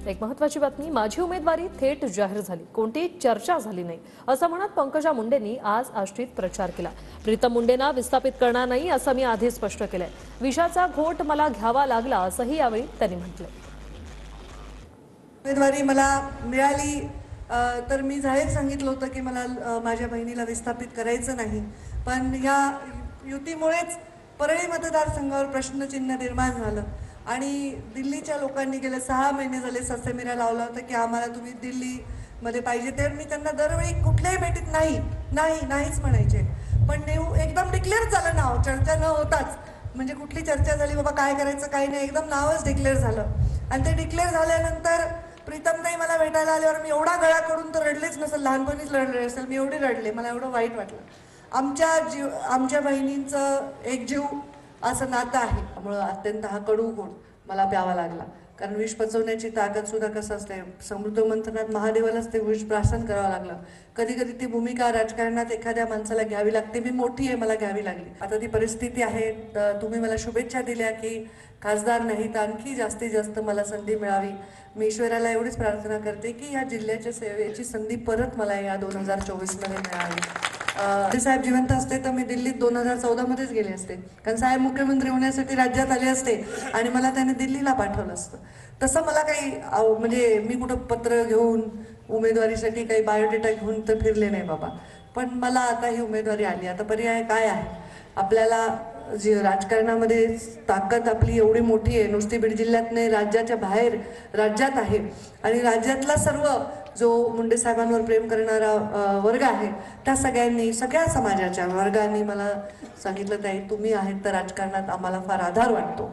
एक महत्त्वाची बातमी, माझी उमेदवारी थेट जाहीर झाली, कोणतीही चर्चा झाली नाही असं म्हणत पंकजा मुंडेंनी आज आष्टीत प्रचार केला। प्रीतम मुंडेंना विस्थापित करणार नाही असं मी आधी स्पष्ट केलंय। विषाचा घोट मला घ्यावा लागला असंही यावेळी त्यांनी म्हटलं। उमेदवारी मला मिळाली तर मी जाहीर सांगितलं होतं की मला माझ्या बहिणीला विस्थापित करायचं नाही, पण या युतीमुळेच परळी मतदारसंघावर प्रश्नचिन्ह निर्माण झालं आणि दिल्लीच्या लोकांनी गेले 6 महिने झाले ससेमिरा लावला होता की आम्हाला तुम्ही दिल्लीमध्ये पाहिजे। तर मी त्यांना दरवेळी कुठल्याही भेटीत नाहीच म्हणायचे, पण एकदम डिक्लेअर झालं नाव, चर्चा न होताच, म्हणजे कुठली चर्चा झाली बाबा काय करायचं काय नाही, एकदम नावच डिक्लेअर झालं। आणि ते डिक्लेअर झाल्यानंतर प्रीतमताई मला भेटायला आल्यावर मी एवढा गळा करून तर रडलेच नसेल, लहानपणीच रडले असेल मी, एवढे रडले, मला एवढं वाईट वाटलं। आमच्या बहिणींचं एक जीव असं नातं आहे, त्यामुळं अत्यंत हा कडू घोट मला प्यावा लागला, कारण विष पचवण्याची ताकद सुद्धा कसं असते, समृद्ध मंथनात महादेवालाच ते विष प्राशन करावं लागलं। कधी कधी ती भूमिका राजकारणात एखाद्या माणसाला घ्यावी लागते, मी मोठी आहे मला घ्यावी लागली। आता ती परिस्थिती आहे, तुम्ही मला शुभेच्छा दिल्या की खासदार नाही तर आणखी जास्तीत जास्त मला संधी मिळावी। मी ईश्वराला एवढीच प्रार्थना करते की या जिल्ह्याच्या सेवेची संधी परत मला या 2024 मध्ये मिळावी। साहेब जिवंत असते तर मी दिल्लीत 2014 मध्येच गेले असते, कारण साहेब मुख्यमंत्री होण्यासाठी राज्यात आले असते आणि मला त्याने दिल्लीला पाठवलं असतं। तसं मला काही म्हणजे मी कुठं पत्र घेऊन उमेदवारीसाठी काही बायोडेटा घेऊन तर फिरले नाही बाबा, पण मला आता ही उमेदवारी आली। आता पर्याय काय आहे आपल्याला, जी राजकारणामध्ये ताकद आपली एवढी मोठी आहे, नुसती बीड जिल्ह्यात नाही राज्याच्या बाहेर राज्यात आहे, आणि राज्यातला सर्व जो मुंडे साहेबांवर प्रेम करणारा वर्ग आहे त्या सगळ्यांनी, सगळ्या समाजाच्या वर्गांनी मला सांगितलं ताई तुम्ही आहेत तर राजकारणात आम्हाला फार आधार वाटतो।